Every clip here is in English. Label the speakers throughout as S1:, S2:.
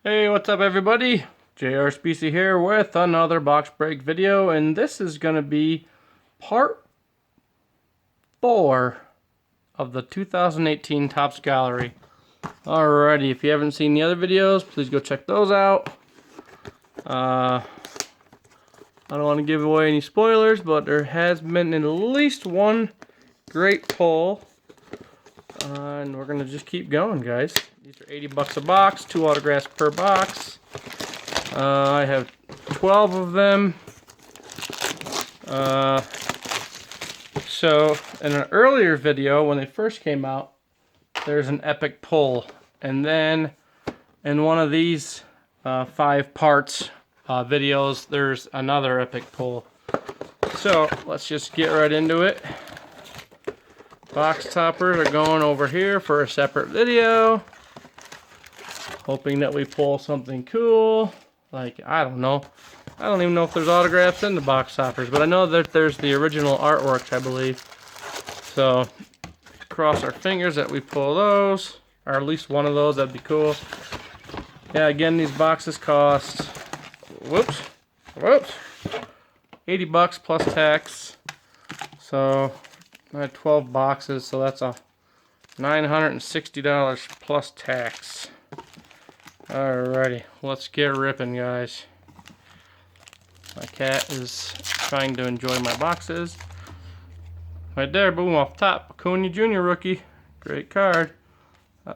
S1: Hey, what's up everybody? Spicci here with another box break video, and this is going to be part 4 of the 2018 Topps Gallery. Alrighty, if you haven't seen the other videos, please go check those out. I don't want to give away any spoilers, but there has been at least one great pull. And we're going to just keep going, guys. These are 80 bucks a box, 2 autographs per box. I have 12 of them. So, in an earlier video, when they first came out, there's an epic pull. And then, in one of these 5 parts videos, there's another epic pull. So, let's just get right into it. Box toppers are going over here for a separate video. Hoping that we pull something cool. Like, I don't know. I don't even know if there's autographs in the box toppers, but I know that there's the original artwork, I believe. So, cross our fingers that we pull those, or at least one of those, that'd be cool. Yeah, again, these boxes cost, whoops, 80 bucks plus tax. So, I had 12 boxes, so that's a $960 plus tax. Alrighty, let's get ripping, guys. My cat is trying to enjoy my boxes. Right there, boom, off top. Acuna Jr. rookie. Great card.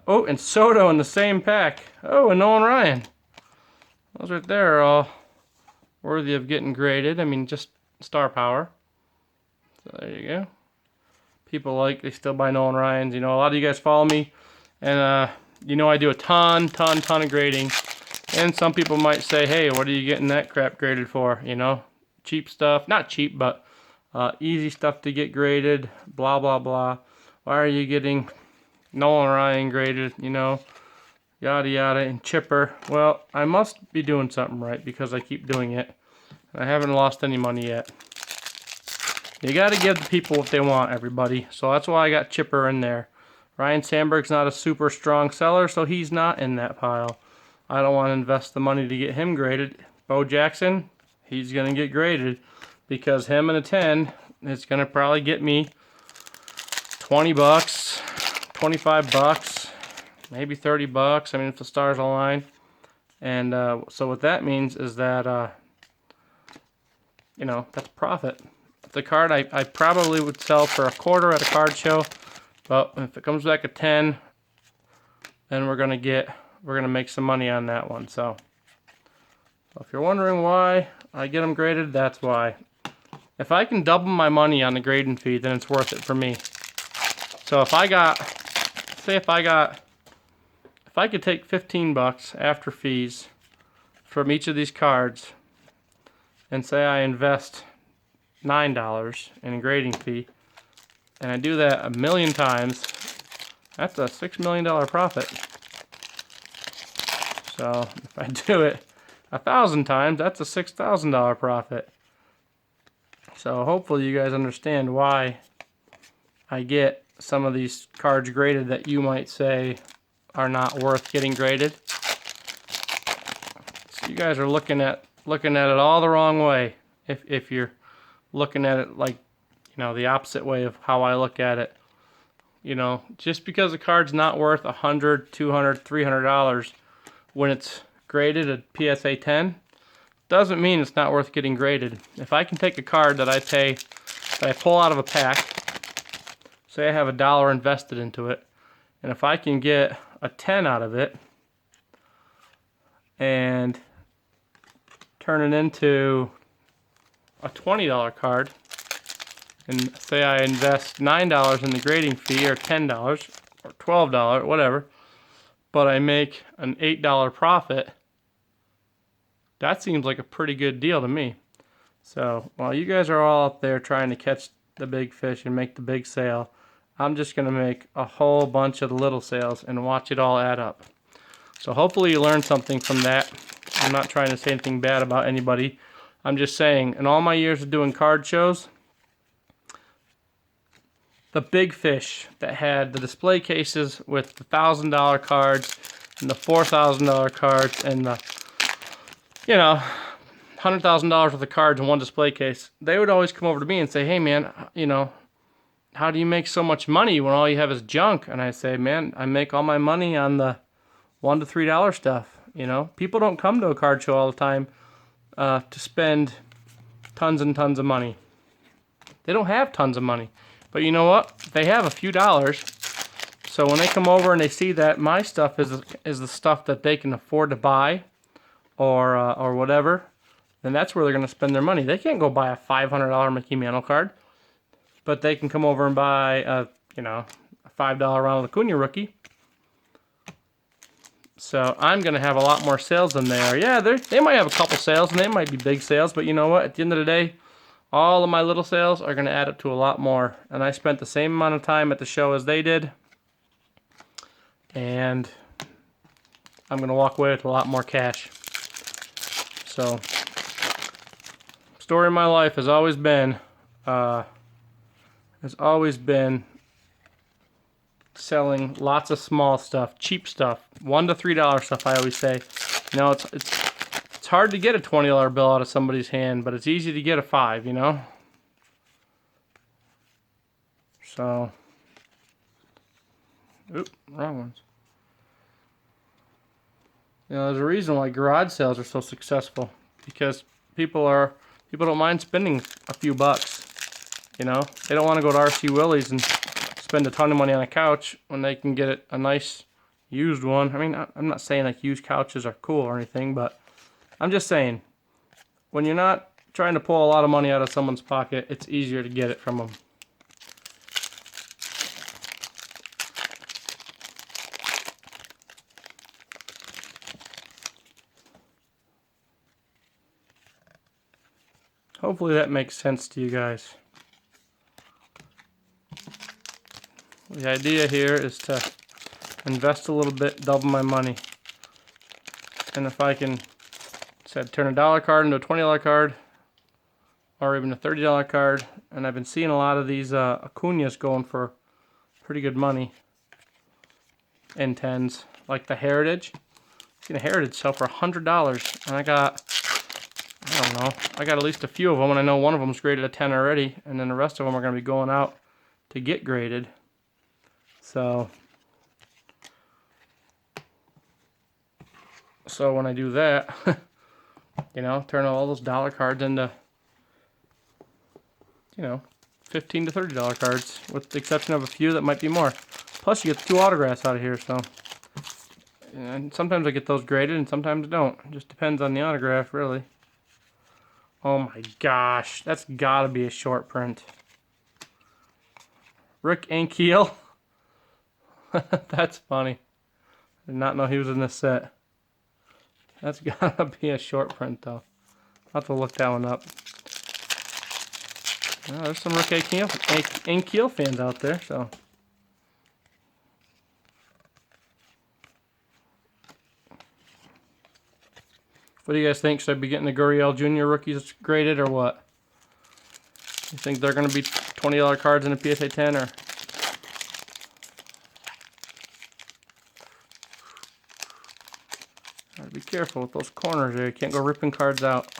S1: Oh, and Soto in the same pack. Oh, and Nolan Ryan. Those right there are all worthy of getting graded. I mean, just star power. So there you go. People they still buy Nolan Ryans. You know, a lot of you guys follow me, and you know I do a ton of grading. And some people might say, hey, what are you getting that crap graded for? You know, cheap stuff. Not cheap, but easy stuff to get graded. Blah, blah, blah. Why are you getting Nolan Ryan graded? You know, yada, yada, and chipper. Well, I must be doing something right because I keep doing it. I haven't lost any money yet. You got to give the people what they want, everybody. So that's why I got chipper in there. Ryan Sandberg's not a super strong seller, so he's not in that pile. I don't want to invest the money to get him graded. Bo Jackson, he's going to get graded because him and a 10 is going to probably get me 20 bucks, 25 bucks, maybe 30 bucks. I mean, if the stars align. And so what that means is that, you know, that's profit. The card I probably would sell for a quarter at a card show, but if it comes back a 10, then we're gonna make some money on that one. So if you're wondering why I get them graded, that's why. If I can double my money on the grading fee, then it's worth it for me. So if I could take 15 bucks after fees from each of these cards, and say I invest $9 in a grading fee, and I do that 1,000,000 times, that's a $6 million profit. So if I do it 1,000 times, that's a $6,000 profit. So hopefully you guys understand why I get some of these cards graded that you might say are not worth getting graded. So you guys are looking at it all the wrong way if you're looking at it like, you know, the opposite way of how I look at it. You know, just because a card's not worth $100, $200, $300 when it's graded at PSA 10 doesn't mean it's not worth getting graded. If I can take a card that I pull out of a pack, say I have $1 invested into it, and if I can get a 10 out of it and turn it into a $20 card, and say I invest $9 in the grading fee, or $10 or $12, whatever, but I make an $8 profit, that seems like a pretty good deal to me. So while you guys are all up there trying to catch the big fish and make the big sale, I'm just going to make a whole bunch of the little sales and watch it all add up. So hopefully you learned something from that. I'm not trying to say anything bad about anybody. I'm just saying, in all my years of doing card shows, the big fish that had the display cases with the $1,000 cards and the $4,000 cards, and the, you know, $100,000 worth of cards in one display case, they would always come over to me and say, hey man, you know, how do you make so much money when all you have is junk? And I say, man, I make all my money on the $1 to $3 stuff. You know, people don't come to a card show all the time to spend tons and tons of money. They don't have tons of money, but you know what? They have a few dollars. So when they come over and they see that my stuff is the stuff that they can afford to buy, or whatever, then that's where they're going to spend their money. They can't go buy a $500 Mickey Mantle card, but they can come over and buy a, you know, a $5 Ronald Acuna rookie. So I'm going to have a lot more sales than they are. Yeah, they might have a couple sales, and they might be big sales, but you know what? At the end of the day, all of my little sales are going to add up to a lot more. And I spent the same amount of time at the show as they did, and I'm going to walk away with a lot more cash. So, story of my life has always been selling lots of small stuff, cheap stuff, $1 to $3 stuff. I always say, you know, it's hard to get a $20 bill out of somebody's hand, but it's easy to get a $5, you know. So, oop, wrong ones. You know, there's a reason why garage sales are so successful, because people don't mind spending a few bucks. You know, they don't want to go to RC Willey's and spend a ton of money on a couch when they can get a nice used one. I mean, I'm not saying like used couches are cool or anything, but I'm just saying, when you're not trying to pull a lot of money out of someone's pocket, it's easier to get it from them. Hopefully that makes sense to you guys. The idea here is to invest a little bit, double my money. And if I can, turn a $1 card into a $20 card, or even a $30 card, and I've been seeing a lot of these Acuñas going for pretty good money in tens, like the Heritage. I've seen a Heritage sell for $100, and I got at least a few of them, and I know one of them's graded a 10 already, and then the rest of them are going to be going out to get graded. So when I do that, you know, turn all those dollar cards into, you know, $15 to $30 cards, with the exception of a few that might be more. Plus, you get 2 autographs out of here, so. And sometimes I get those graded, and sometimes I don't. It just depends on the autograph, really. Oh my gosh, that's gotta be a short print. Rick Ankiel. That's funny. I did not know he was in this set. That's gotta be a short print, though. I'll have to look that one up. Well, there's some Rick Ankiel fans out there, so. What do you guys think? Should I be getting the Gurriel Jr. rookies graded or what? You think they're going to be $20 cards in a PSA 10 or? Gotta be careful with those corners there. You can't go ripping cards out.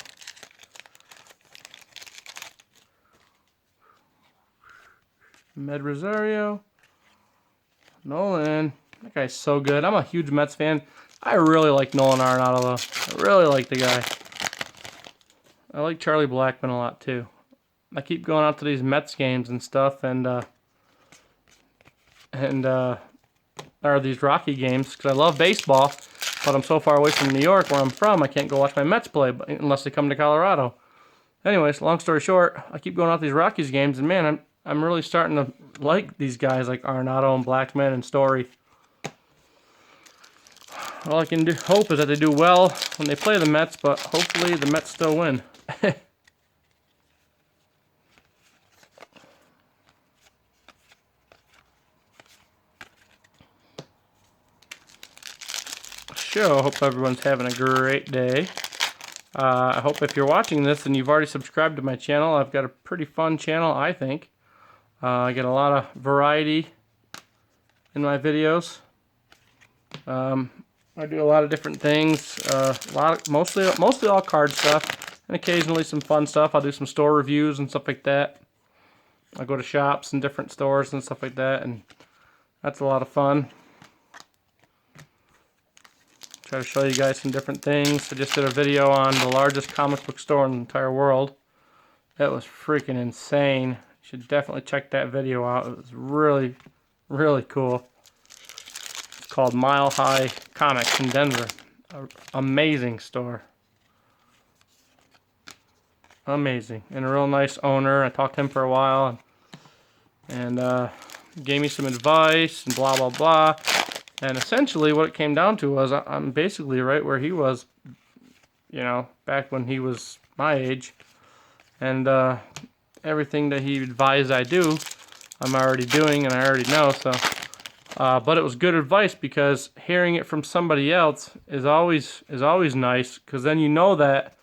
S1: Med Rosario. Nolan. That guy's so good. I'm a huge Mets fan. I really like Nolan Arenado, though. I really like the guy. I like Charlie Blackmon a lot, too. I keep going out to these Mets games and stuff, or these Rocky games, because I love baseball, but I'm so far away from New York, where I'm from, I can't go watch my Mets play unless they come to Colorado. Anyways, long story short, I keep going out to these Rockies games, and man, I'm really starting to like these guys like Arenado and Blackmon and Story. All I can hope is that they do well when they play the Mets, but hopefully the Mets still win. I hope everyone's having a great day. I hope if you're watching this and you've already subscribed to my channel, I've got a pretty fun channel, I think. I get a lot of variety in my videos. I do a lot of different things. Mostly all card stuff, and occasionally some fun stuff. I'll do some store reviews and stuff like that. I go to shops and different stores and stuff like that, and that's a lot of fun. Try to show you guys some different things. I just did a video on the largest comic book store in the entire world. That was freaking insane. You should definitely check that video out. It was really, really cool. It's called Mile High Comics in Denver. Amazing store. Amazing. And a real nice owner. I talked to him for a while and gave me some advice and blah, blah, blah. And essentially what it came down to was I'm basically right where he was, you know, back when he was my age. And everything that he advised I do, I'm already doing and I already know. So, but it was good advice because hearing it from somebody else is always nice, because then you know that,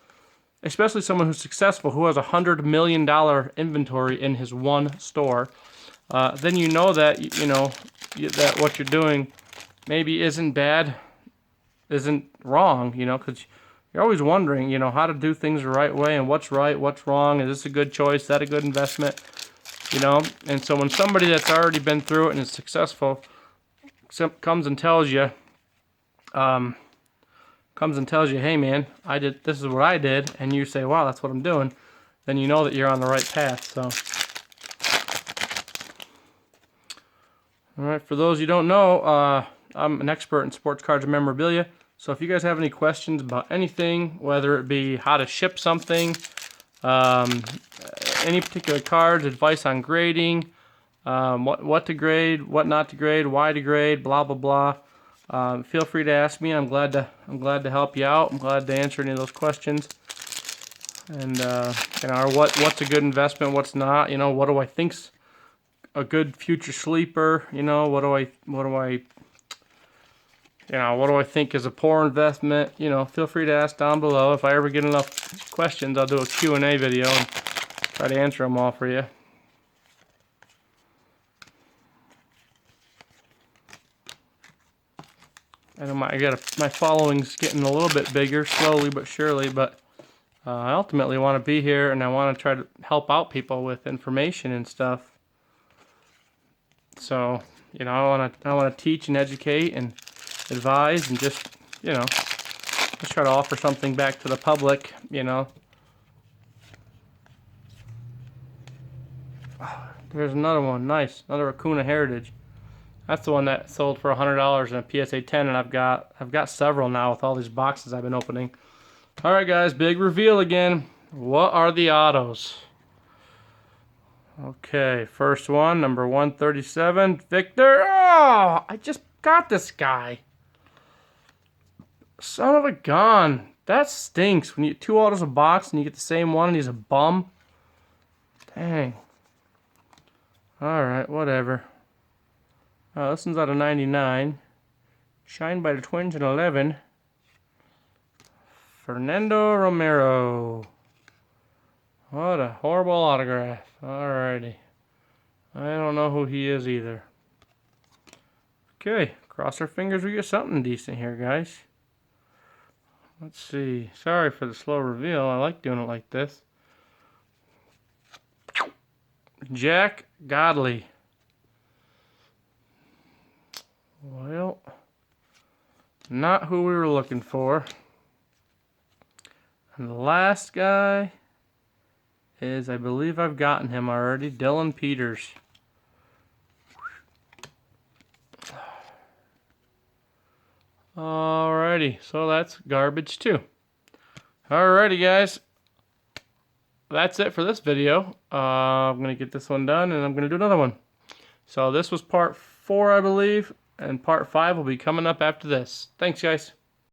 S1: especially someone who's successful, who has $100 million inventory in his one store, then you know that that what you're doing maybe isn't bad, isn't wrong, you know, because you're always wondering, you know, how to do things the right way and what's right, what's wrong, is this a good choice, is that a good investment, you know. And so when somebody that's already been through it and is successful comes and tells you, hey man, this is what I did, and you say, wow, that's what I'm doing, then you know that you're on the right path. So, all right, for those you don't know, I'm an expert in sports cards and memorabilia. So if you guys have any questions about anything, whether it be how to ship something, any particular cards, advice on grading, what to grade, what not to grade, why to grade, blah blah blah, feel free to ask me. I'm glad to help you out. I'm glad to answer any of those questions. And you know, what's a good investment, what's not. You know, what do I think's a good future sleeper? You know, what do I think is a poor investment? You know, feel free to ask down below. If I ever get enough questions, I'll do a Q&A video and try to answer them all for you. And my following's getting a little bit bigger, slowly but surely, but I ultimately want to be here and I want to try to help out people with information and stuff. So, you know, I want to teach and educate and advise and just, you know, just try to offer something back to the public, you know. Oh, there's another one, nice, another Acuna Heritage. That's the one that sold for $100 in a PSA 10, and I've got several now with all these boxes I've been opening. All right, guys, big reveal again. What are the autos? Okay, first one, number 137, Victor. Oh, I just got this guy. Son of a gun. That stinks. When you get two autos a box and you get the same one and he's a bum. Dang. Alright, whatever. Oh, this one's out of 99. Shined by the Twins in 11. Fernando Romero. What a horrible autograph. Alrighty. I don't know who he is either. Okay, cross our fingers we get something decent here, guys. Let's see. Sorry for the slow reveal. I like doing it like this. Jack Godley. Well, not who we were looking for. And the last guy is, I believe I've gotten him already, Dylan Peters. Alrighty, so that's garbage too. Alrighty, guys. That's it for this video. I'm going to get this one done and I'm going to do another one. So this was part 4, I believe, and part 5 will be coming up after this. Thanks, guys.